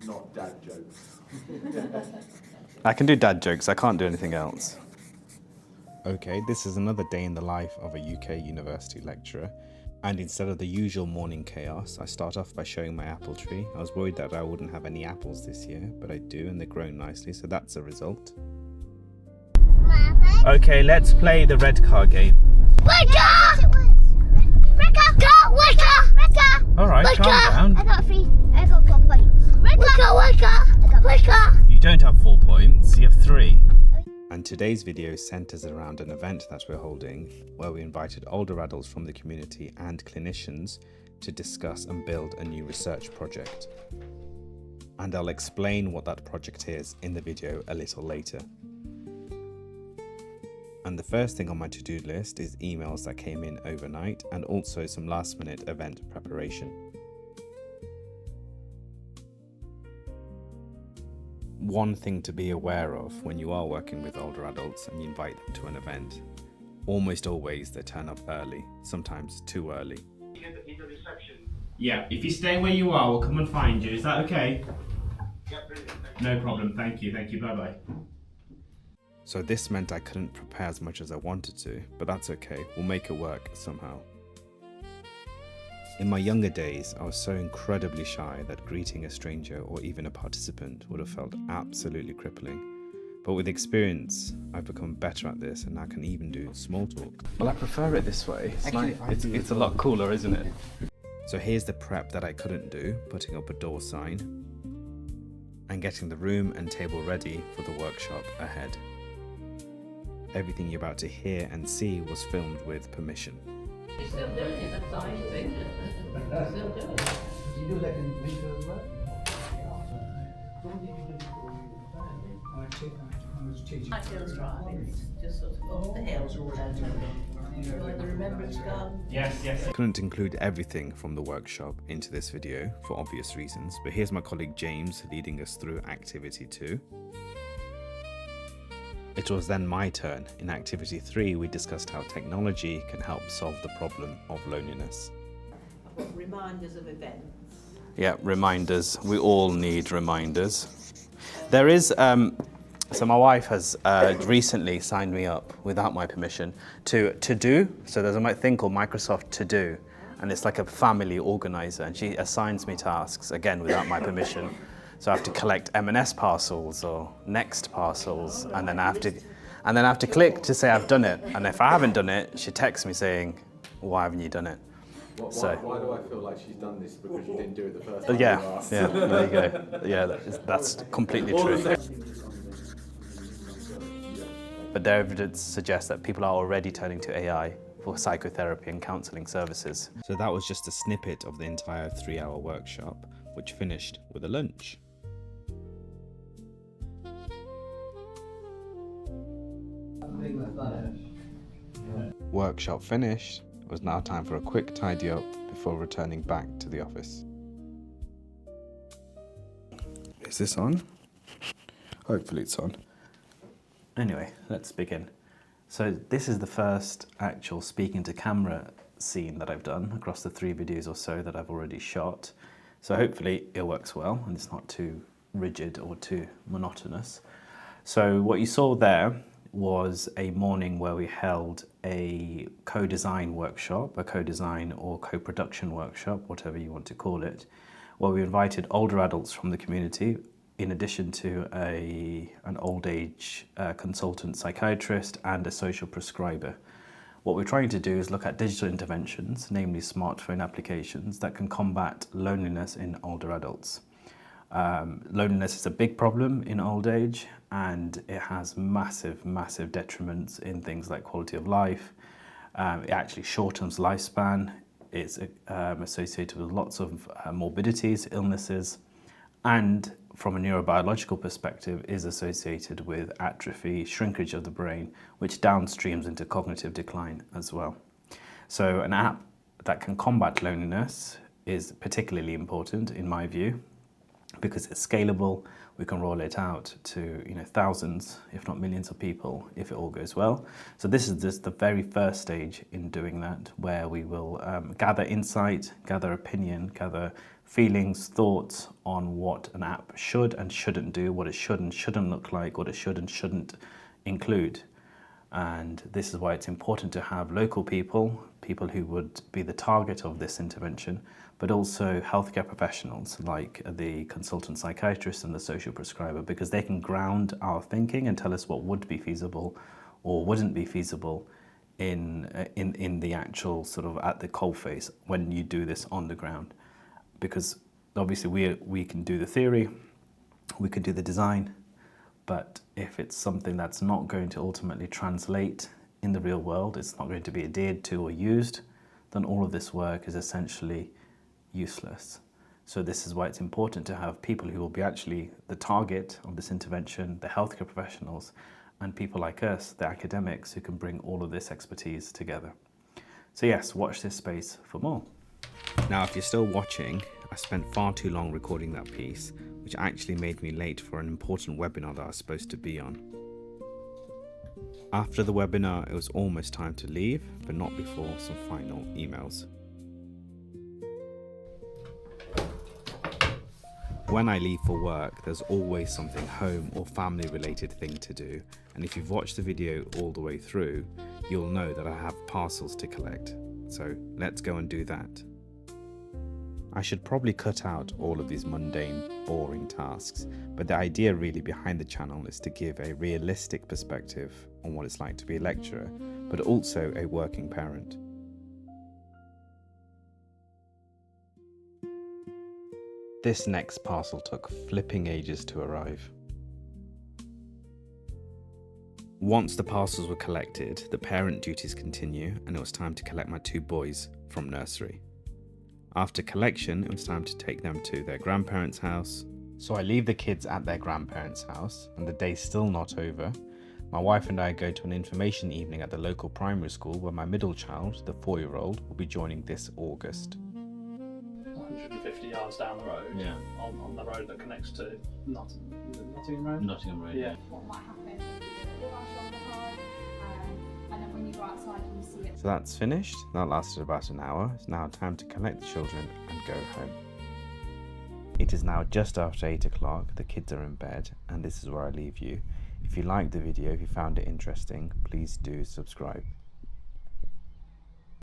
not dad jokes. I can do dad jokes, I can't do anything else. Okay, this is another day in the life of a UK university lecturer. And instead of the usual morning chaos, I start off by showing my apple tree. I was worried that I wouldn't have any apples this year, but I do, and they're growing nicely, so that's a result. Okay, let's play the red car game. Wake up! Wake up! Go! Wake up! Wake up! Alright, calm down. I got 4 points. Wake up! Wake up! Wake up! You don't have 4 points, you have 3. And today's video centres around an event that we're holding where we invited older adults from the community and clinicians to discuss and build a new research project. And I'll explain what that project is in the video a little later. And the first thing on my to-do list is emails that came in overnight and also some last-minute event preparation. One thing to be aware of when you are working with older adults and you invite them to an event, almost always they turn up early, sometimes too early. In the reception. Yeah, if you stay where you are, we'll come and find you. Is that okay? Yeah, brilliant. No problem. Thank you, bye-bye. So this meant I couldn't prepare as much as I wanted to, but that's okay, we'll make it work somehow. In my younger days, I was so incredibly shy that greeting a stranger or even a participant would have felt absolutely crippling. But with experience, I've become better at this and I can even do small talk. Well, I prefer it this way. It's a lot cooler, isn't it? So here's the prep that I couldn't do, putting up a door sign and getting the room and table ready for the workshop ahead. Everything you're about to hear and see was filmed with permission. You're still doing it, that's the only thing. You're still doing it. You do that in winter as well? That feels right, I mean, it's just sort of up the hill. Like the Remembrance Garden. Yes. I couldn't include everything from the workshop into this video for obvious reasons, but here's my colleague James leading us through activity 2. It was then my turn. In activity 3, we discussed how technology can help solve the problem of loneliness. I've got reminders of events. Yeah, reminders. We all need reminders. There is, so my wife has recently signed me up, without my permission, to do. So there's a thing called Microsoft To Do, and it's like a family organizer, and she assigns me tasks, again, without my permission. So I have to collect M&S parcels or Next parcels, and then I have to click to say I've done it. And if I haven't done it, she texts me saying, "Why haven't you done it?" Why do I feel like she's done this because you didn't do it the first time? Yeah, there you go. Yeah, that's completely true. But their evidence suggests that people are already turning to AI for psychotherapy and counselling services. So that was just a snippet of the entire 3-hour workshop, which finished with a lunch. Workshop finished. It was now time for a quick tidy up before returning back to the office. Is this on? Hopefully it's on. Anyway, let's begin. So this is the first actual speaking to camera scene that I've done across the 3 videos or so that I've already shot. So hopefully it works well and it's not too rigid or too monotonous. So what you saw there was a morning where we held a co-design workshop, a co-design or co-production workshop, whatever you want to call it, where we invited older adults from the community, in addition to an old age consultant psychiatrist and a social prescriber. What we're trying to do is look at digital interventions, namely smartphone applications, that can combat loneliness in older adults. Loneliness is a big problem in old age, and it has massive detriments in things like quality of life. It actually shortens lifespan. It's associated with lots of morbidities, illnesses, and from a neurobiological perspective is associated with atrophy, shrinkage of the brain, which downstreams into cognitive decline as well. So an app that can combat loneliness is particularly important in my view, because it's scalable. We can roll it out to thousands, if not millions of people, if it all goes well. So this is just the very first stage in doing that, where we will gather insight, gather opinion, gather feelings, thoughts on what an app should and shouldn't do, what it should and shouldn't look like, what it should and shouldn't include. And this is why it's important to have local people who would be the target of this intervention, but also healthcare professionals like the consultant psychiatrist and the social prescriber, because they can ground our thinking and tell us what would be feasible or wouldn't be feasible in the actual sort of at the coalface when you do this on the ground. Because obviously we can do the theory, we can do the design, but if it's something that's not going to ultimately translate in the real world, it's not going to be adhered to or used, then all of this work is essentially useless. So this is why it's important to have people who will be actually the target of this intervention, the healthcare professionals, and people like us, the academics, who can bring all of this expertise together. So yes, watch this space for more. Now, if you're still watching, I spent far too long recording that piece, which actually made me late for an important webinar that I was supposed to be on. After the webinar, it was almost time to leave, but not before some final emails. When I leave for work, there's always something home or family related thing to do, and if you've watched the video all the way through, you'll know that I have parcels to collect. So let's go and do that. I should probably cut out all of these mundane, boring tasks, but the idea really behind the channel is to give a realistic perspective on what it's like to be a lecturer, but also a working parent. This next parcel took flipping ages to arrive. Once the parcels were collected, the parent duties continue, and it was time to collect my 2 boys from nursery. After collection, it was time to take them to their grandparents' house. So I leave the kids at their grandparents' house, and the day's still not over. My wife and I go to an information evening at the local primary school where my middle child, the 4-year-old, will be joining this August. 150 yards down the road, Yeah. on the road that connects to Nottingham Road. Nottingham Road. Yeah. What might happen is you rush on the road, and then when you go outside and you see it. So that's finished. That lasted about an hour. It's now time to collect the children and go home. It is now just after 8 o'clock. The kids are in bed, and this is where I leave you. If you liked the video, if you found it interesting, please do subscribe.